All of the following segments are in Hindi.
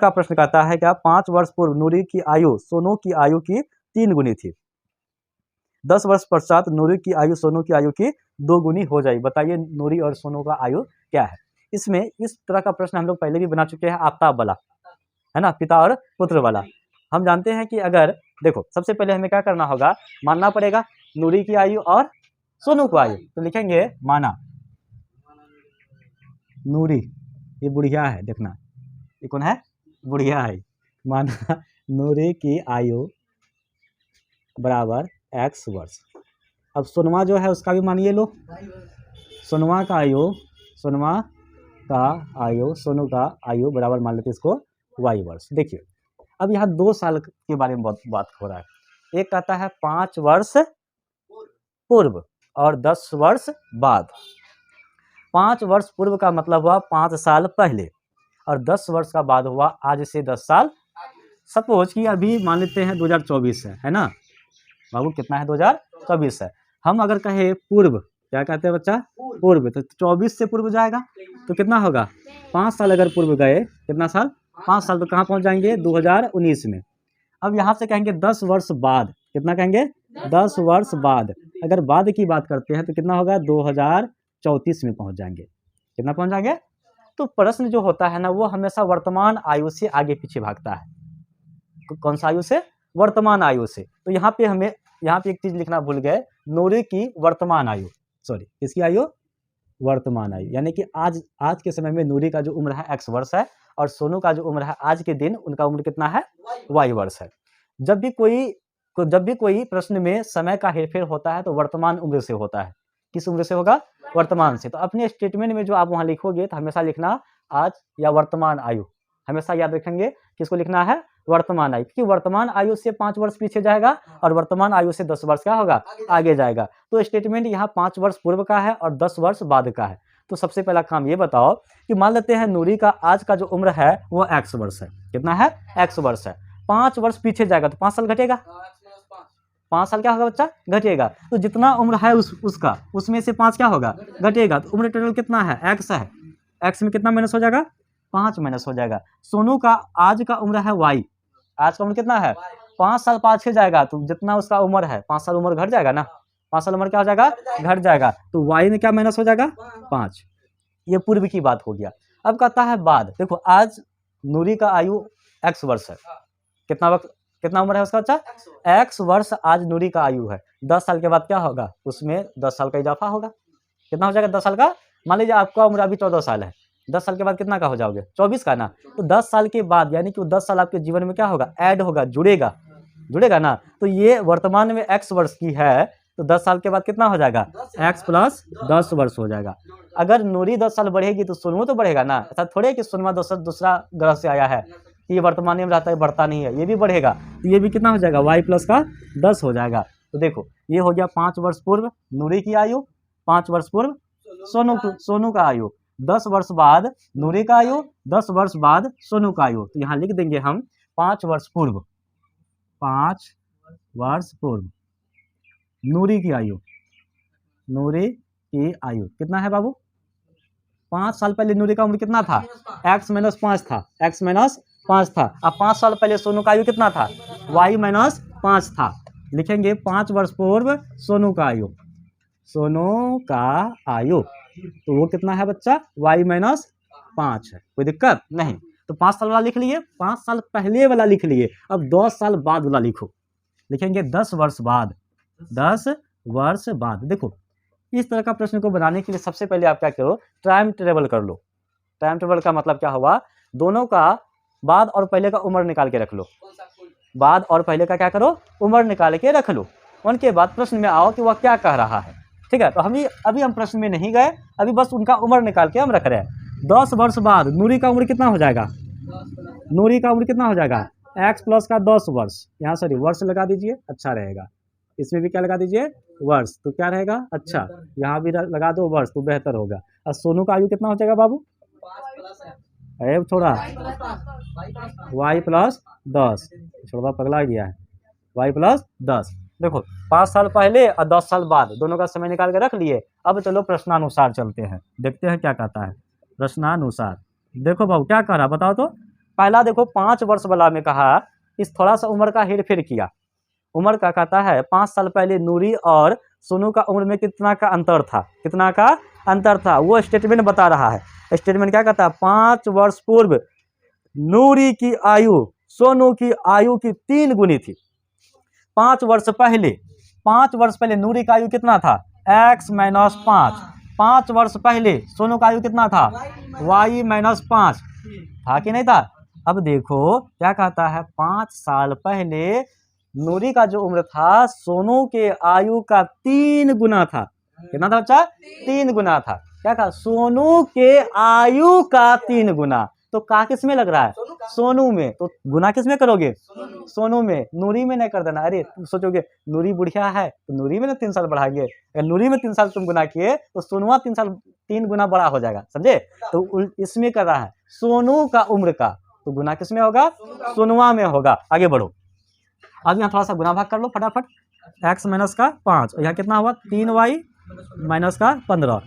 का प्रश्न कहता है क्या 5 वर्ष पूर्व नूरी की आयु सोनू की आयु की 3 गुनी थी। 10 वर्ष पश्चात नूरी की आयु सोनू की आयु की 2 गुनी हो जाएगी। बताइए नूरी और सोनू का आयु क्या है। इसमें इस तरह का प्रश्न हम लोग पहले भी बना चुके हैं, आफ्ताब वाला, है ना, पिता और पुत्र वाला। हम जानते हैं कि अगर देखो सबसे पहले हमें क्या करना होगा, मानना पड़ेगा नूरी की आयु और सोनू की आयु। तो लिखेंगे माना नूरी, ये बुढ़िया है, देखना ये कौन है, बुढ़िया है। माना नूरी की आयु बराबर x वर्ष। अब सोनवा जो है उसका भी मानिए लो, सोनवा का आयु सोनू का आयु बराबर मान लेते इसको y वर्ष। देखिए अब यहाँ 2 साल के बारे में बात हो रहा है। एक कहता है 5 वर्ष पूर्व और 10 वर्ष बाद। 5 वर्ष पूर्व का मतलब हुआ 5 साल पहले, और 10 वर्ष का बाद हुआ आज से 10 साल। सपोज कि अभी मान लेते हैं 2024 है ना बाबू, कितना है 2024 है। हम अगर कहे पूर्व, क्या कहते हैं बच्चा, पूर्व, तो 24 से पूर्व जाएगा तो कितना होगा 5 साल। अगर पूर्व गए कितना साल, 5 साल, तो कहाँ पहुँच जाएंगे 2019 में। अब यहाँ से कहेंगे 10 वर्ष बाद, कितना कहेंगे 10 वर्ष बाद। अगर बाद की बात करते हैं तो कितना होगा 2034 में पहुँच जाएंगे। कितना पहुँच जाएंगे। तो प्रश्न जो होता है ना वो हमेशा वर्तमान आयु से आगे पीछे भागता है। कौन सा आयु से, वर्तमान आयु से। तो यहाँ पे एक चीज लिखना भूल गए, नूरी की वर्तमान आयु, सॉरी इसकी आयु वर्तमान आयु, यानी कि आज के समय में नूरी का जो उम्र है x वर्ष है, और सोनू का जो उम्र है आज के दिन उनका उम्र कितना है y वर्ष है। जब भी कोई प्रश्न में समय का हेरफेर होता है तो वर्तमान उम्र से होता है। किस उम्र से होगा, वर्तमान से। तो अपने स्टेटमेंट में जो आप वहां लिखोगे तो हमेशा लिखना आज या वर्तमान आयु, हमेशा याद रखेंगे किसको लिखना है, वर्तमान आयु, क्योंकि वर्तमान आयु से 5 वर्ष पीछे जाएगा और वर्तमान आयु से 10 वर्ष क्या होगा, आगे जाएगा। तो स्टेटमेंट यहाँ 5 वर्ष पूर्व का है और 10 वर्ष बाद का है। तो सबसे पहला काम ये बताओ कि मान लेते हैं नूरी का आज का जो उम्र है वो x वर्ष है। कितना है, x वर्ष है। 5 वर्ष पीछे जाएगा तो 5 साल घटेगा, 5 साल क्या होगा बच्चा, घटेगा। तो जितना उम्र है उसका, उसमें से 5 क्या होगा, घटेगा। तो उम्र टोटल कितना है, x है। x में कितना माइनस हो जाएगा, 5 माइनस हो जाएगा। सोनू का आज का उम्र है y, आज का उम्र कितना है, 5 साल पाछे जाएगा तो जितना उसका उम्र है 5 साल उम्र घट जाएगा ना, 5 साल उम्र क्या हो जाएगा, घट जाएगा। तो y में क्या माइनस हो जाएगा, 5। ये पूर्व की बात हो गया। अब कहता है बाद। देखो आज नूरी का आयु x वर्ष है, कितना उम्र है उसका बच्चा, x वर्ष आज नूरी का आयु है। 10 साल के बाद क्या होगा, उसमें 10 साल का इजाफा होगा। कितना हो जाएगा 10 साल का, मान लीजिए आपका उम्र अभी 14 साल है, 10 साल के बाद कितना का हो जाओगे, 24 का ना। तो 10 साल के बाद यानी कि 10 साल आपके जीवन में क्या होगा, ऐड होगा, जुड़ेगा ना। तो ये वर्तमान में x वर्ष की है तो 10 साल के बाद कितना हो जाएगा, x प्लस 10 वर्ष हो जाएगा। अगर नूरी 10 साल बढ़ेगी तो सोनू तो बढ़ेगा ना। ऐसा थोड़े कि सोनवा दूसरा ग्रह से आया है, ये वर्तमान में रहता है, बढ़ता नहीं है, ये भी बढ़ेगा। तो ये भी कितना हो जाएगा, y प्लस का 10 हो जाएगा। तो देखो ये हो गया 5 वर्ष पूर्व नूरी की आयु, 5 वर्ष पूर्व सोनू का आयु, 10 वर्ष बाद नूरी का आयु, 10 वर्ष बाद सोनू का आयु। तो यहाँ लिख देंगे हम 5 वर्ष पूर्व, 5 वर्ष पूर्व नूरी की आयु, नूरी की आयु कितना है बाबू, 5 साल पहले नूरी का उम्र कितना था, x माइनस 5 था, x माइनस 5 था। अब 5 साल पहले सोनू का आयु कितना था, y माइनस 5 था। लिखेंगे 5 वर्ष पूर्व सोनू का आयु, सोनू का आयु, तो वो कितना है बच्चा, y माइनस 5 है। कोई दिक्कत नहीं। तो 5 साल वाला लिख लिए, 5 साल पहले वाला लिख लिए। अब 10 साल बाद वाला लिखो, लिखेंगे 10 वर्ष बाद, 10 वर्ष बाद। देखो इस तरह का प्रश्न को बनाने के लिए सबसे पहले आप क्या करो, टाइम टेबल कर लो। टाइम टेबल का मतलब क्या हुआ, दोनों का बाद और पहले का उम्र निकाल के रख लो, बाद और पहले का क्या करो, उम्र निकाल के रख लो। उनके बाद प्रश्न में आओ कि वह क्या कह रहा है। ठीक है, तो अभी हम प्रश्न में नहीं गए, अभी बस उनका उम्र निकाल के हम रख रहे हैं। 10 वर्ष बाद नूरी का उम्र कितना हो जाएगा, नूरी का उम्र कितना हो जाएगा, x प्लस का 10 वर्ष। यहाँ सॉरी वर्ष लगा दीजिए, अच्छा रहेगा। इसमें भी क्या लगा दीजिए, वर्ष, तो क्या रहेगा, अच्छा। यहाँ भी लगा दो वर्ष तो बेहतर होगा। और सोनू का आयु कितना हो जाएगा बाबू, थोड़ा y प्लस 10, थोड़ा पगला गया है, y प्लस 10। देखो 5 साल पहले और 10 साल बाद दोनों का समय निकाल के रख लिए। अब चलो प्रश्नानुसार चलते हैं, देखते हैं क्या कहता है प्रश्नानुसार। देखो बाबू क्या कह रहा बताओ तो, पहला देखो 5 वर्ष वाला में कहा, इस थोड़ा सा उम्र का हेर फेर किया। उम्र का कहता है 5 साल पहले नूरी और सोनू का उम्र में कितना का अंतर था, कितना का अंतर था, वो स्टेटमेंट बता रहा है। स्टेटमेंट क्या कहता है, 5 वर्ष पूर्व नूरी की आयु सोनू की आयु की 3 गुनी थी। 5 वर्ष पहले नूरी का आयु कितना था, x माइनस 5। 5 वर्ष पहले सोनू का आयु कितना था, y माइनस 5 था कि नहीं था। अब देखो क्या कहता है, 5 साल पहले नूरी का जो उम्र था सोनू के आयु का 3 गुना था। कितना था बच्चा, 3 गुना था। क्या कहा, सोनू के आयु का 3 गुना। तो का किस में लग रहा है, सोनू में, तो गुना किस में करोगे, सोनू में, नूरी में नहीं कर देना। अरे तुम सोचोगे नूरी बुढ़िया है तो नूरी में ना 3 साल बढ़ाएंगे, अगर नूरी में 3 साल तुम गुना किए तो सोनुआ 3 गुना बड़ा हो जाएगा, समझे। तो इसमें कर रहा है सोनू का उम्र का, तो गुना किस में होगा, सोनुआ में होगा। आगे बढ़ो, अब यहाँ थोड़ा सा गुना भाग कर लो फटाफट। x माइनस का 5, यहाँ कितना हुआ 3y माइनस का 15।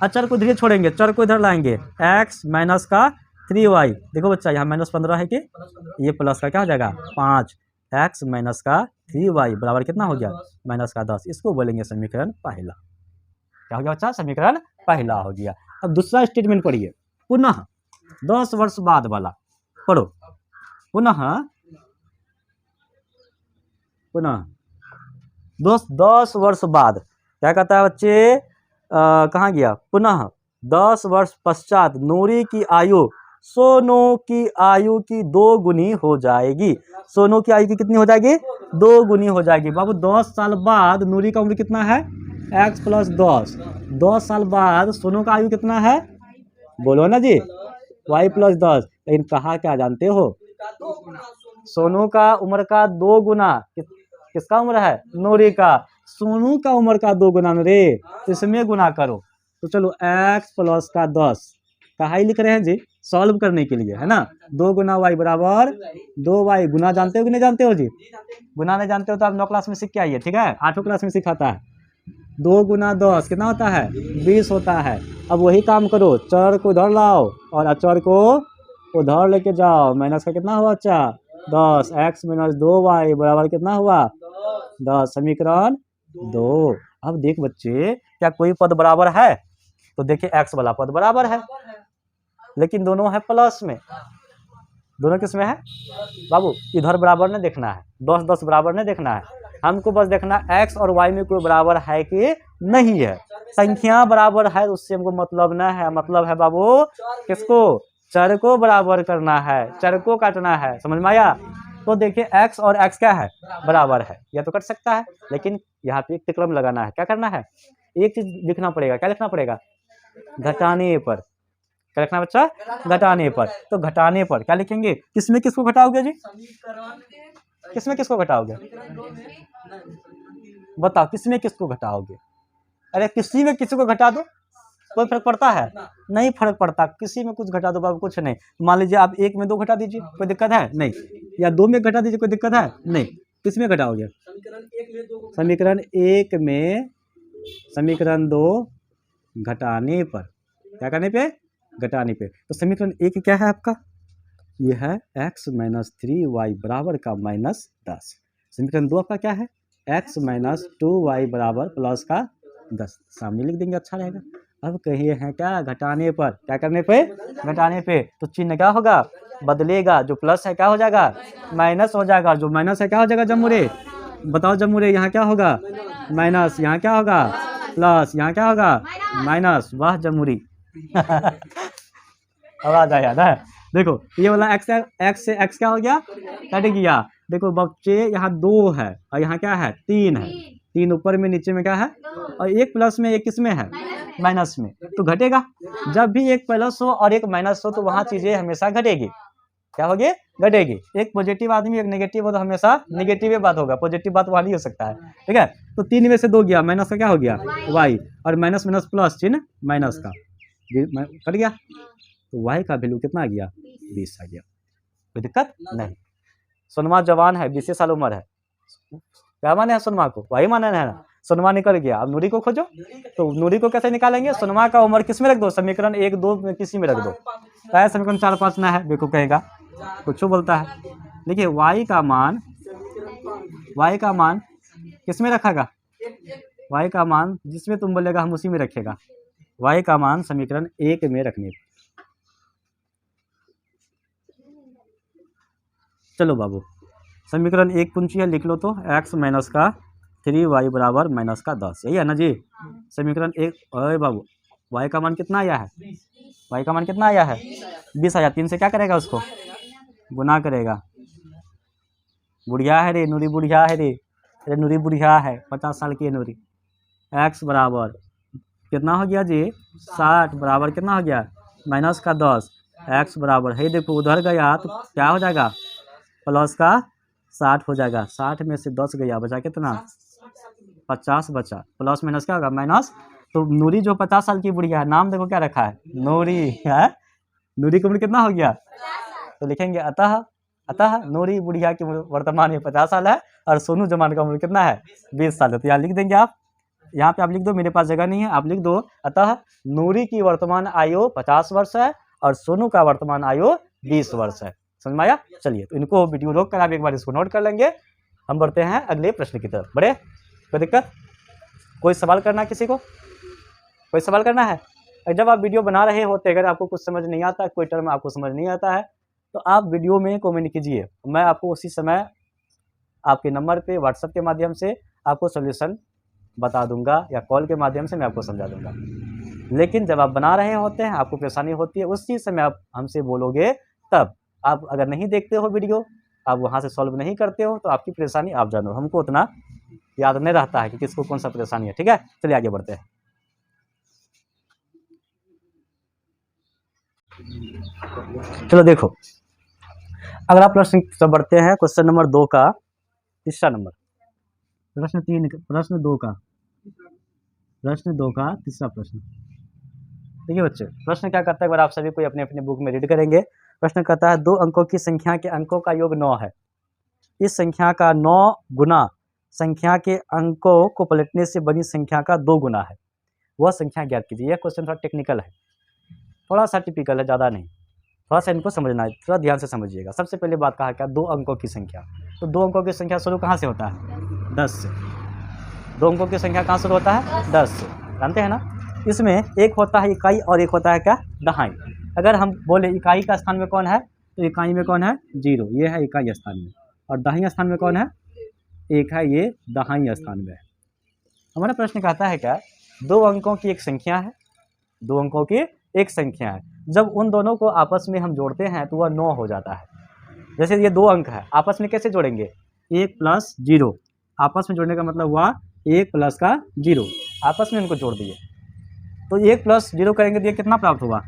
अचर को धीरे छोड़ेंगे, चर को इधर लाएंगे, x माइनस का 3y। देखो बच्चा यहाँ माइनस 15 है कि ये प्लस का क्या हो जाएगा 5, x माइनस का 3y बराबर कितना हो गया माइनस का 10। इसको बोलेंगे समीकरण पहला। क्या हो गया बच्चा, समीकरण पहला हो गया। अब दूसरा स्टेटमेंट पढ़िए, पुनः 10 वर्ष बाद वाला पढ़ो। पुनः 10 वर्ष बाद क्या कहता है बच्चे, कहाँ गया, पुनः 10 वर्ष पश्चात नूरी की आयु सोनू की आयु की 2 गुनी हो जाएगी। सोनू की आयु की कितनी हो जाएगी, 2 गुनी हो जाएगी। बाबू 10 साल बाद नूरी का उम्र कितना है, x प्लस 10। 10 साल बाद सोनू का आयु कितना है, बोलो ना जी, y प्लस 10। लेकिन कहा क्या जानते हो, सोनू का उम्र का 2 गुना, किसका उम्र है, नूरी का। सोनू का उम्र का 2 गुना रे, इसमें गुना करो। तो चलो x प्लस का 10 कहा ही लिख रहे हैं जी, सॉल्व करने के लिए, है ना। 2 गुना y बराबर 2y। गुना जानते हो कि नहीं जानते हो जी, गुना नहीं जानते हो तो आप 9 क्लास में सीख के आइए, ठीक है, 8वीं क्लास में सिखाता है। 2 गुना 10 कितना होता है, 20 होता है। अब वही काम करो, चर को उधर लाओ और अचर को उधर लेके जाओ। माइनस का कितना हुआ बच्चा, 10, x माइनस 2y बराबर कितना हुआ 10, समीकरण 2। अब देख बच्चे, क्या कोई पद बराबर है, तो देखिए x वाला पद बराबर है, लेकिन दोनों है प्लस में। दोनों किस में है बाबू, इधर बराबर नहीं देखना है, 10 बराबर नहीं देखना है, हमको बस देखना x और y में कोई बराबर है कि नहीं है। संख्या बराबर है उससे हमको मतलब न है, मतलब है बाबू किसको, चर को बराबर करना है, चर को काटना है, समझ में आया। तो देखिए x और x क्या है, बराबर है, यह तो कट सकता है, लेकिन यहाँ पे एक तिक्रम लगाना है। क्या करना है, एक चीज लिखना पड़ेगा, क्या लिखना पड़ेगा, घटाने पर। क्या लिखना बच्चा, घटाने पर। तो घटाने पर क्या लिखेंगे, किसमें किसको घटाओगे जी, किसमें किसको घटाओगे, बताओ किसमें किसको घटाओगे। अरे किसी में किसी को घटा दो, कोई फर्क पड़ता है, नहीं फर्क पड़ता, किसी में कुछ घटा दो बाबू, कुछ नहीं। मान लीजिए आप 1 में 2 घटा दीजिए, कोई दिक्कत है नहीं, या 2 में घटा दीजिए, कोई दिक्कत है नहीं। किस में घटाओगे, समीकरण 1 में, समीकरण 2 घटाने पर। क्या करने पे, घटाने पे। तो समीकरण 1 क्या है आपका, ये है x माइनस 3y बराबर का माइनस 10। समीकरण 2 आपका क्या है, x माइनस 2y बराबर प्लस का 10। सामने लिख देंगे, अच्छा रहेगा। अब कहिए हैं क्या, घटाने पर। क्या करने पे, घटाने पे। तो चिन्ह क्या होगा, बदलेगा, जो प्लस है क्या हो जाएगा, माइनस हो जाएगा, जो माइनस है क्या हो जाएगा जम्मूरे, बताओ जम्मूरे, यहाँ क्या होगा माइनस, यहाँ क्या होगा प्लस, यहाँ क्या होगा माइनस। वाह जम्मूरी आवाज आया ना। देखो ये वाला x से x क्या हो गया, कट गया। देखो बच्चे यहाँ 2 है और यहाँ क्या है 3 है, 3 ऊपर में नीचे में क्या है, और 1 प्लस में 1 किस में है, माइनस में। तो घटेगा, जब भी 1 प्लस हो और 1 माइनस हो तो वहाँ चीजें हमेशा घटेगी। क्या होगी, घटेगी। एक पॉजिटिव आदमी एक नेगेटिव हो तो हमेशा नेगेटिव बात होगा, पॉजिटिव बात वहाँ नहीं हो सकता है, ठीक है। तो 3 में से 2 गया, माइनस का क्या हो गया y, और माइनस माइनस प्लस चिन्ह माइनस का कट गया। तो y का वैल्यू कितना आ गया, 20 आ गया। कोई दिक्कत नहीं। सोनमा जवान है, 20 साल उम्र है, क्या माने है सोनमा को, वही माने है ना। सोनमा निकल गया, अब नूरी को खोजो। तो नूरी को कैसे निकालेंगे, सोनमा का उम्र किस में रख दो, समीकरण 1 2 में किसी में रख दो। क्या समीकरण 4 5 ना है, देखो कहेगा कुछ बोलता है। देखिए y का मान किस में रखेगा, y का मान जिसमें तुम बोलेगा हम उसी में रखेगा, y का मान समीकरण 1 में रखने। चलो बाबू समीकरण 1 पूछिए, लिख लो तो x माइनस का 3y बराबर माइनस का 10, यही है ना जी। समीकरण 1, अरे बाबू y का मान कितना आया है, y का मान कितना आया है 20 आया। 3 से क्या करेगा, उसको गुना करेगा। बुढ़िया है रे नूरी, बुढ़िया है रे, अरे नूरी बुढ़िया है, 50 साल की है नूरी। x बराबर कितना हो गया जी 60 बराबर कितना हो गया माइनस का 10। x बराबर है, देखो उधर गया तो क्या हो जाएगा प्लस का 60 हो जाएगा। 60 में से 10 गया, बचा कितना 50 बचा, प्लस माइनस क्या होगा माइनस। तो नूरी जो 50 साल की बुढ़िया है, नाम देखो क्या रखा है नूरी है, नूरी की उम्र कितना हो गया, तो लिखेंगे अतः नूरी बुढ़िया की उम्र वर्तमान में 50 साल है और सोनू जमान का उम्र कितना है 20 साल है। तो यहाँ लिख देंगे आप, यहाँ पे आप लिख दो, मेरे पास जगह नहीं है, आप लिख दो अतः नूरी की वर्तमान आयु 50 वर्ष है और सोनू का वर्तमान आयु 20 वर्ष है। समझ में आया। चलिए तो इनको वीडियो रोक कर आप एक बार इसको नोट कर लेंगे। हम बढ़ते हैं अगले प्रश्न की तरफ। बड़े कोई दिक्कत, कोई सवाल करना है किसी को, कोई सवाल करना है। जब आप वीडियो बना रहे होते अगर आपको कुछ समझ नहीं आता, कोई टर्म आपको समझ नहीं आता है, तो आप वीडियो में कमेंट कीजिए, मैं आपको उसी समय आपके नंबर पे व्हाट्सएप के माध्यम से आपको सोल्यूशन बता दूंगा या कॉल के माध्यम से मैं आपको समझा दूंगा। लेकिन जब आप बना रहे होते हैं, आपको परेशानी होती है, उसी समय आप हमसे बोलोगे तब। आप अगर नहीं देखते हो वीडियो, आप वहाँ से सॉल्व नहीं करते हो, तो आपकी परेशानी आप जानो, हमको उतना याद नहीं रहता है कि किसको कौन सा परेशानी है। ठीक है, चलिए आगे बढ़ते हैं। चलो देखो, अगर आप प्रश्न सब बढ़ते हैं, क्वेश्चन नंबर 2 का तीसरा नंबर, प्रश्न 2 का तीसरा प्रश्न। देखिए बच्चे, प्रश्न क्या करता है, एक बार आप सभी कोई अपने अपने बुक में रीड करेंगे। प्रश्न कहता है 2 अंकों की संख्या के अंकों का योग 9 है, इस संख्या का 9 गुना संख्या के अंकों को पलटने से बनी संख्या का 2 गुना है, वह संख्या ज्ञात कीजिए। यह क्वेश्चन थोड़ा टेक्निकल है, थोड़ा सा टिपिकल है, ज़्यादा नहीं, थोड़ा सा इनको समझना है, थोड़ा ध्यान से समझिएगा। सबसे पहले बात कहा क्या 2 अंकों की संख्या, तो 2 अंकों की संख्या शुरू कहाँ से होता है 10 से। 2 अंकों की संख्या कहाँ शुरू होता है 10 से, जानते हैं ना। इसमें एक होता है इकाई और एक होता है क्या दहाई। अगर हम बोले इकाई का स्थान में कौन है, तो इकाई में कौन है 0, ये है इकाई स्थान में, और दहाई स्थान में कौन है 1 है, ये दहाई स्थान में है। हमारा प्रश्न कहता है क्या 2 अंकों की एक संख्या है, 2 अंकों की एक संख्या है, जब उन दोनों को आपस में हम जोड़ते हैं तो वह 9 हो जाता है। जैसे ये 2 अंक है, आपस में कैसे जोड़ेंगे 1 प्लस 0, आपस में जोड़ने का मतलब हुआ 1 प्लस का 0, आपस में इनको जोड़ दिए, तो 1 प्लस 0 करेंगे तो ये कितना प्राप्त हुआ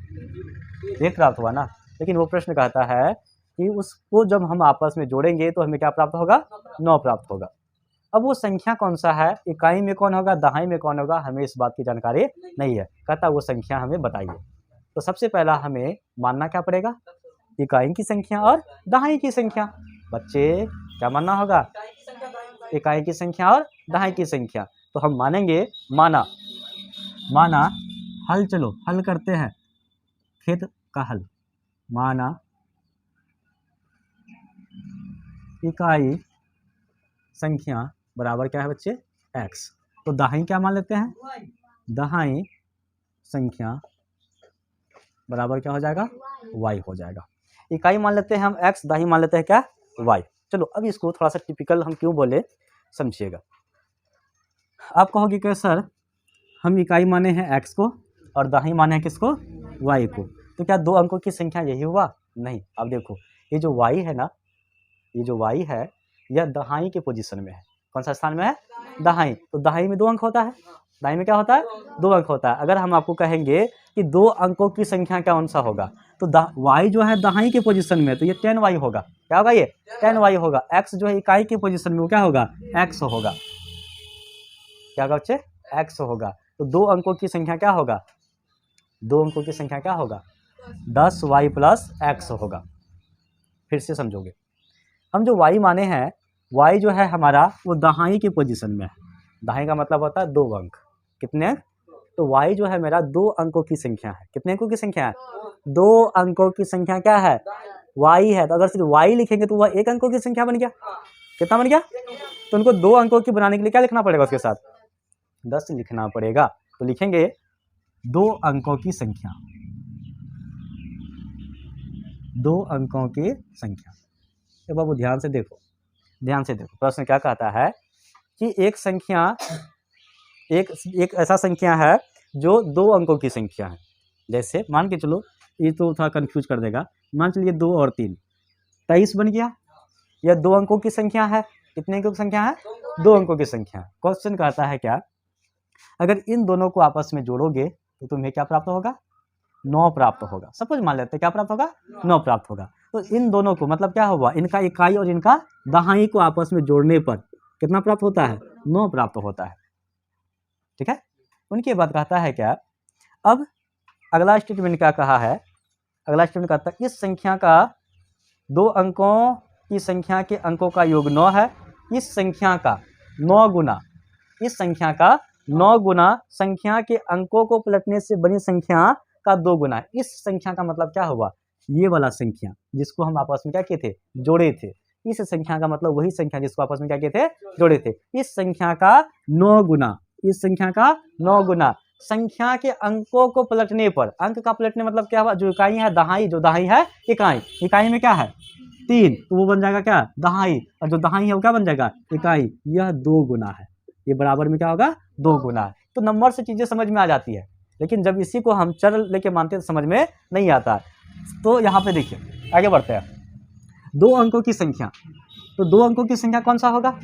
1 प्राप्त हुआ ना। लेकिन वो प्रश्न कहता है कि उसको जब हम आपस में जोड़ेंगे तो हमें क्या प्राप्त होगा 9 प्राप्त होगा। अब वो संख्या कौन सा है, इकाई में कौन होगा दहाई में कौन होगा, हमें इस बात की जानकारी नहीं है। कहता वो संख्या हमें बताइए। तो सबसे पहला हमें मानना क्या पड़ेगा इकाई की संख्या और दहाई की संख्या। बच्चे क्या मानना होगा इकाई की संख्या और दहाई की संख्या। तो हम मानेंगे माना हल, चलो हल करते हैं, खेत का हल। माना इकाई संख्या बराबर क्या है बच्चे x, तो दहाई क्या मान लेते हैं दहाई संख्या बराबर क्या हो जाएगा y हो जाएगा। इकाई मान लेते हैं हम x, दहाई मान लेते हैं क्या y। चलो अब इसको थोड़ा सा टिपिकल हम क्यों बोले समझिएगा। आप कहोगे कि सर हम इकाई माने हैं x को और दहाई माने हैं किसको y को, तो क्या 2 अंकों की संख्या यही हुआ, नहीं। अब देखो ये जो y है ना, ये जो y है यह दहाई के पोजीशन में है। कौन सा स्थान में है दहाई, तो दहाई में 2 अंक होता है, दहाई में क्या होता है 2 अंक होता है। अगर हम आपको कहेंगे कि 2 अंकों की संख्या कौन सा होगा, तो y जो है दहाई के पोजीशन में, तो ये 10y होगा। क्या होगा ये 10y होगा। x जो है इकाई के पोजीशन में, वो क्या होगा x होगा। क्या होगा बच्चे x होगा। तो 2 अंकों की संख्या क्या होगा, 2 अंकों की संख्या क्या होगा 10y प्लस x होगा। फिर से समझोगे, हम जो y माने हैं, y जो है हमारा वो दहाई के पोजीशन में है। दहाई का मतलब होता है 2 अंक, कितने, तो y जो है मेरा 2 अंकों की संख्या है। कितने अंकों की संख्या है 2 अंकों की संख्या क्या है y है, तो अगर सिर्फ y लिखेंगे तो वह एक अंकों की संख्या बन गया। कितना बन गया? तो उनको 2 अंकों की बनाने के लिए क्या लिखना पड़ेगा उसके साथ? 10 लिखना पड़ेगा। तो लिखेंगे 2 अंकों की संख्या, 2 अंकों की संख्या। तो बाबू ध्यान से देखो, ध्यान से देखो, प्रश्न क्या कहता है कि एक संख्या, एक ऐसा संख्या है जो 2 अंकों की संख्या है। जैसे मान के चलो, ये तो थोड़ा कंफ्यूज कर देगा, मान चलिए 2 और 3 23 बन गया। यह 2 अंकों की संख्या है। कितने अंकों की संख्या है? 2 अंकों की संख्या। क्वेश्चन कहता है क्या, अगर इन दोनों को आपस में जोड़ोगे तो तुम्हें क्या प्राप्त होगा? 9 प्राप्त होगा। सपोज मान लेते हैं क्या प्राप्त होगा? 9 प्राप्त होगा। तो इन दोनों को मतलब क्या होगा, इनका इकाई और इनका दहाई को आपस में जोड़ने पर कितना प्राप्त होता है? 9 प्राप्त होता है। ठीक है। उनके बाद कहता है क्या, अब अगला स्टेटमेंट क्या कहा है, अगला स्टेटमेंट कहता है इस संख्या का 2 अंकों की संख्या के अंकों का योग 9 है। इस संख्या का 9 गुना, इस संख्या का 9 गुना संख्या के अंकों को पलटने से बनी संख्या का 2 गुना। इस संख्या का मतलब क्या हुआ? ये वाला संख्या जिसको हम आपस में क्या किए थे? जोड़े थे। इस संख्या का मतलब वही संख्या जिसको आपस में क्या किए थे? जोड़े थे। इस संख्या का 9 गुना, इस संख्या का 9 गुना संख्या के अंकों को पलटने पर, अंक का पलटने मतलब क्या हुआ? जो इकाई है दहाई, जो दहाई है इकाई, इकाई में क्या है? 3, तो वो बन जाएगा क्या? दहाई, और जो दहाई है वो क्या बन जाएगा? इकाई। यह 2 गुना है, ये बराबर में क्या होगा? 2 गुना है। तो नंबर से चीजें समझ में आ जाती है, लेकिन जब इसी को हम चर लेके मानते हैं तो समझ में नहीं आता। तो यहाँ पे देखिए, आगे बढ़ते हैं। 2 अंकों की संख्या, तो 2 अंकों की संख्या कौन सा होगा?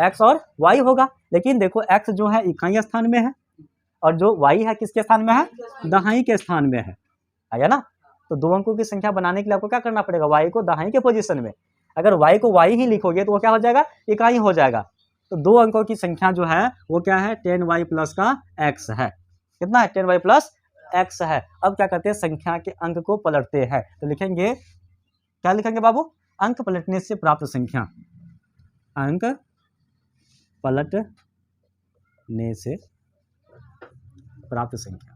x और y होगा। लेकिन देखो x जो है इकाई स्थान में है और जो y है किसके स्थान में है? दहाई के स्थान में है। आया ना? तो 2 अंकों की संख्या बनाने के लिए आपको क्या करना पड़ेगा? y को दहाई के पोजीशन में, अगर y को y ही लिखोगे तो वो क्या हो जाएगा? इकाई हो जाएगा। तो 2 अंकों की संख्या जो है वो क्या है? 10y प्लस का x है। कितना है? 10y प्लस x है। अब क्या करते हैं? संख्या के अंक को पलटते हैं। तो लिखेंगे, क्या लिखेंगे बाबू? अंक पलटने से प्राप्त संख्या, अंक पलटने से प्राप्त संख्या।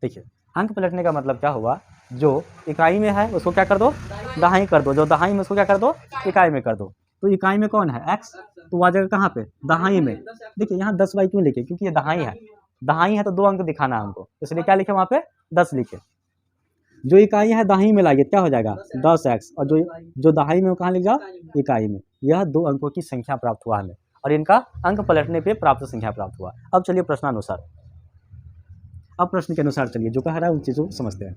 देखिए, अंक पलटने का मतलब क्या हुआ? जो इकाई में है उसको क्या कर दो? दहाई कर दो। जो दहाई में उसको क्या कर दो? इकाई में कर दो। तो इकाई में कौन है? x, तो आ जाएगा कहाँ पे? दहाई में। देखिए यहाँ 10y क्यों लिखे? क्योंकि ये दहाई है, दहाई है तो 2 अंक दिखाना है हमको, इसलिए क्या लिखे वहाँ पे? 10 लिखे। जो इकाई है दहाई में लाइए, क्या हो जाएगा? 10x, और जो दहाई में वो कहाँ लिख जाओ? इकाई में। यह 2 अंकों की संख्या प्राप्त हुआ हमें, और इनका अंक पलटने पे प्राप्त संख्या प्राप्त हुआ। अब चलिए प्रश्नानुसार, अब प्रश्न के अनुसार चलिए जो कह रहा है उन चीजों को समझते हैं।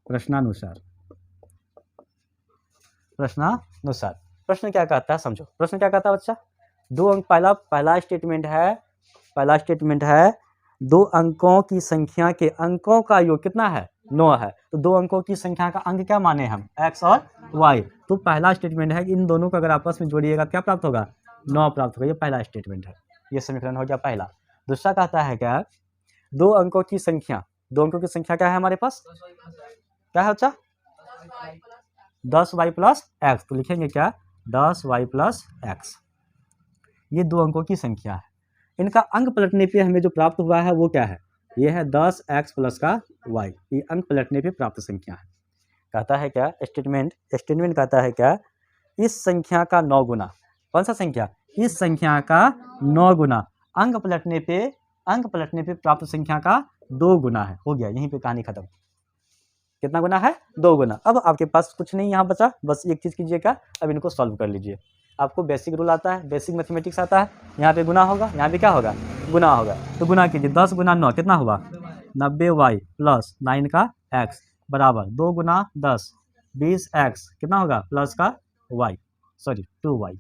प्रश्नानुसार, प्रश्नानुसार प्रश्न क्या कहता है समझो। प्रश्न क्या कहता है बच्चा? 2 अंक, पहला स्टेटमेंट है, पहला स्टेटमेंट है 2 अंकों की संख्या के अंकों का योग कितना है? 9 है। तो 2 अंकों की संख्या का अंक क्या माने हम? x और y। तो पहला स्टेटमेंट है कि इन दोनों को अगर आपस में जोड़िएगा क्या प्राप्त होगा? 9 प्राप्त होगा। ये पहला स्टेटमेंट है, ये समीकरण हो गया पहला। दूसरा कहता है क्या? 2 अंकों की संख्या, 2 अंकों की संख्या क्या है हमारे पास? क्या है बच्चा? 10y plus x। तो लिखेंगे क्या? 10y plus x। ये 2 अंकों की संख्या है। इनका अंक पलटने पे हमें जो प्राप्त हुआ है वो क्या है? ये है 10x प्लस का y। ये अंक पलटने पे प्राप्त संख्या है। कहता है क्या? स्टेटमेंट कहता है क्या? इस संख्या का 9 गुना, कौन सा संख्या? इस संख्या का 9 गुना अंक पलटने पे प्राप्त संख्या का 2 गुना है। हो गया, यहीं पे कहानी खत्म। कितना गुना है? 2 गुना। अब आपके पास कुछ नहीं यहाँ बचा, बस एक चीज़ कीजिएगा, अब इनको सॉल्व कर लीजिए। आपको बेसिक रूल आता है, बेसिक मैथमेटिक्स आता है। यहाँ पे गुना होगा, यहाँ पे क्या होगा? गुना होगा। तो गुना कीजिए, 10 गुना 9 कितना हुआ? 90y प्लस 9 का x बराबर 2 गुना 10 20x कितना होगा? प्लस का y, sorry 2y, I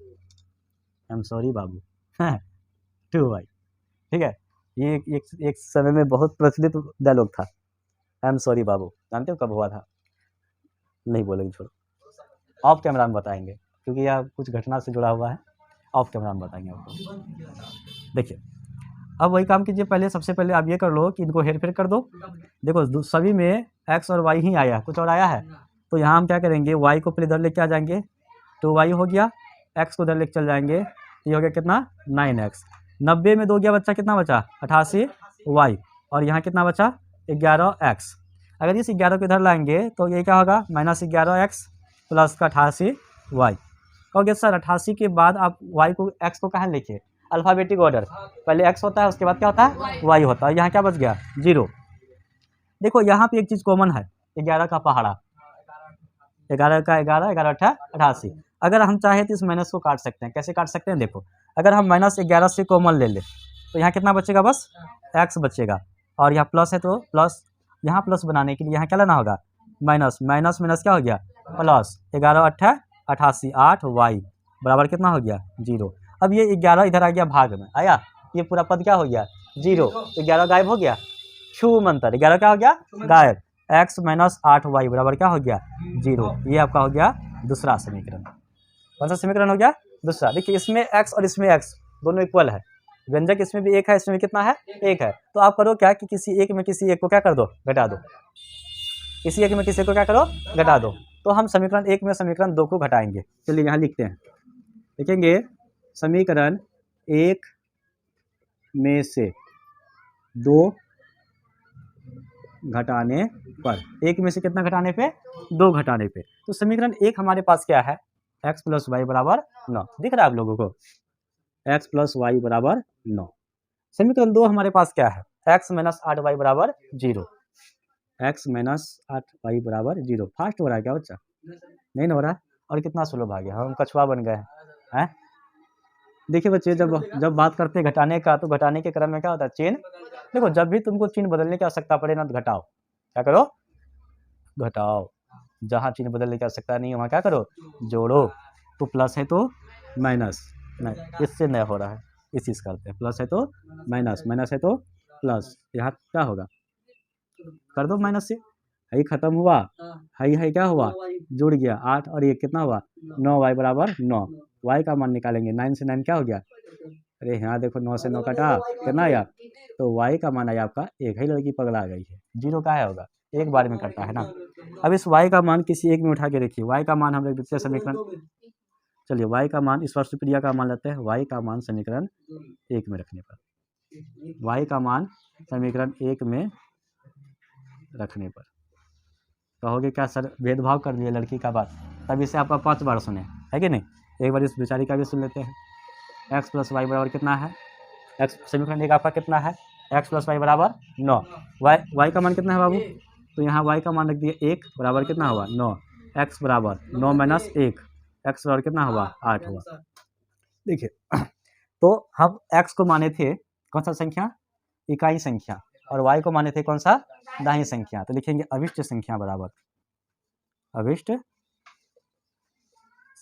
am sorry Babu 2y। ठीक है, ये एक समय में बहुत प्रचलित डायलॉग था, आई एम सॉरी बाबू। जानते हो कब हुआ था? नहीं बोलेंगे, छोड़ो, ऑफ कैमरा में बताएंगे, क्योंकि यह कुछ घटना से जुड़ा हुआ है। ऑफ कैमरा में बताएंगे आपको। देखिए, अब वही काम कीजिए। पहले सबसे पहले आप ये कर लो कि इनको हेर फेर कर दो। देखो सभी में x और y ही आया, कुछ और आया है? तो यहाँ हम क्या करेंगे? y को पहले इधर लेके आ जाएंगे, 2y हो गया। x को इधर लेके चल जाएंगे, ये हो गया कितना? 9x। 90 में 2 गया बच्चा, कितना बचा 88y, और यहाँ कितना बचा 11x। अगर इस 11 को इधर लाएंगे तो ये क्या होगा -11x प्लस का 88y। कहोगे सर 88 के बाद आप y को x को कहाँ लिखिए, अल्फ़ाबेटिक ऑर्डर, पहले x होता है उसके बाद क्या होता है y होता है। यहाँ क्या बच गया 0। देखो यहाँ पे एक चीज़ कॉमन है, 11 का पहाड़ा, 11 का 11, 11 अट्ठा 88। अगर हम चाहे तो इस माइनस को काट सकते हैं। कैसे काट सकते हैं, देखो अगर हम -11 से कॉमन ले लें तो यहाँ कितना बचेगा, बस x बचेगा, और यहाँ प्लस है तो प्लस, यहाँ प्लस बनाने के लिए यहाँ क्या लेना होगा माइनस, माइनस माइनस क्या हो गया प्लस, 11 अट्ठा 88, 8y बराबर कितना हो गया 0। अब ये 11 इधर आ गया भाग में आया, ये पूरा पद क्या हो गया 0, तो 11 गायब हो गया, छूम अंतर, 11 क्या हो गया गायब, x - 8y बराबर क्या हो गया 0। ये आपका हो गया दूसरा समीकरण। कौन सा समीकरण हो गया दूसरा। देखिए इसमें x और इसमें x दोनों इक्वल है, व्यंजक इसमें भी एक है, इसमें भी कितना है एक है, तो आप करो क्या कि किसी एक में किसी एक को क्या कर दो घटा दो, किसी एक में किसी एक को क्या करो घटा दो। तो हम समीकरण 1 में समीकरण 2 को घटाएंगे। चलिए यहाँ लिखते हैं, लिखेंगे समीकरण 1 में से 2 घटाने पर, 1 में से कितना घटाने पे 2 घटाने पे, तो समीकरण 1 हमारे पास क्या है x + y बराबर 9, दिख रहा है आप लोगों को x + y बराबर 9। समीकरण 2 हमारे पास क्या है x - 8y बराबर 0, x - 8y बराबर 0। फास्ट हो रहा है क्या बच्चा, नहीं ना हो रहा है, और कितना सुलभ आ गया, हम कछुआ बन गए हैं। देखिए बच्चे जब बात करते हैं घटाने का, तो घटाने के क्रम में क्या होता है चिन्ह, देखो जब भी तुमको चिन्ह बदलने की आवश्यकता पड़े ना तो घटाओ, क्या करो घटाओ, जहाँ चिन्ह बदलने की आवश्यकता नहीं है वहाँ क्या करो जोड़ो। तो प्लस है तो माइनस, नहीं इससे नहीं हो रहा है, इस चीज़ करते हैं, प्लस है तो माइनस, माइनस है तो प्लस, यहाँ क्या होगा कर दो माइनस से, है खत्म हुआ, है क्या हुआ जुड़ गया 8 और ये कितना हुआ 9y बराबर 9। y का मान निकालेंगे, 9 से 9 क्या हो गया, अरे यहाँ देखो 9 से 9 कटा कितना आया, तो y का मान आया आपका 1। है लड़की पगला गई है, 0 का है होगा, एक बार में करता है ना। अब इस y का मान किसी एक में उठा के देखिए, y का मान हम लोग देखते हैं समीकरण, चलिए y का मान ईश्वर सुप्रिया का मान लेते हैं, y का मान समीकरण 1 में रखने पर, y का मान समीकरण 1 में रखने पर कहोगे क्या सर भेदभाव कर दिए लड़की का बात, तब इसे आपका 5 बार सुने, है कि नहीं, एक बार इस बेचारी का भी सुन लेते हैं। x + y बराबर कितना है, x समीकरण 1 आपका कितना है x + y बराबर 9, y का मान कितना है बाबू, तो यहाँ y का मान रख दिए 1 बराबर कितना हुआ 9, x बराबर 9 - 1, x बराबर कितना हुआ 8 हुआ। देखिए तो हम x को माने थे कौन सा संख्या इकाई संख्या, और y को माने थे कौन सा दाहिनी संख्या, तो लिखेंगे अभिष्ट संख्या बराबर, अभिष्ट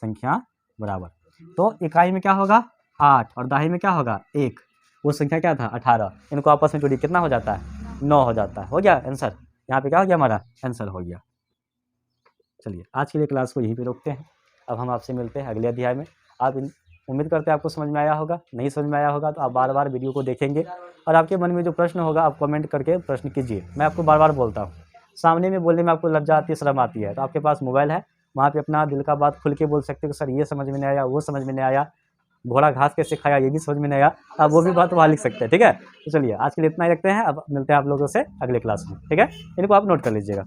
संख्या बराबर, तो इकाई में क्या होगा 8 और दाहिनी में क्या होगा 1, वो संख्या क्या था 18, इनको आपस में जोड़ी कितना हो जाता है 9 हो जाता है, हो गया आंसर, यहाँ पे क्या हो गया हमारा आंसर हो गया। चलिए आज के लिए क्लास को यहीं पे रोकते हैं, अब हम आपसे मिलते हैं अगले अध्याय में। आप उम्मीद करते हैं आपको समझ में आया होगा, नहीं समझ में आया होगा तो आप बार बार वीडियो को देखेंगे, और आपके मन में जो प्रश्न होगा आप कमेंट करके प्रश्न कीजिए। मैं आपको बार बार बोलता हूँ, सामने में बोलने में आपको लज्जा आती है, शर्म आती है, तो आपके पास मोबाइल है, वहाँ पे अपना दिल का बात खुल के बोल सकते हो, सर ये समझ में नहीं आया, वो समझ में नहीं आया, घोड़ा घास कैसे खाया ये भी समझ में नहीं आया, आप वो भी बात वहाँ लिख सकते हैं, ठीक है। तो चलिए आज के लिए इतना ही रखते हैं, अब मिलते हैं आप लोगों से अगले क्लास में, ठीक है, इनको आप नोट कर लीजिएगा।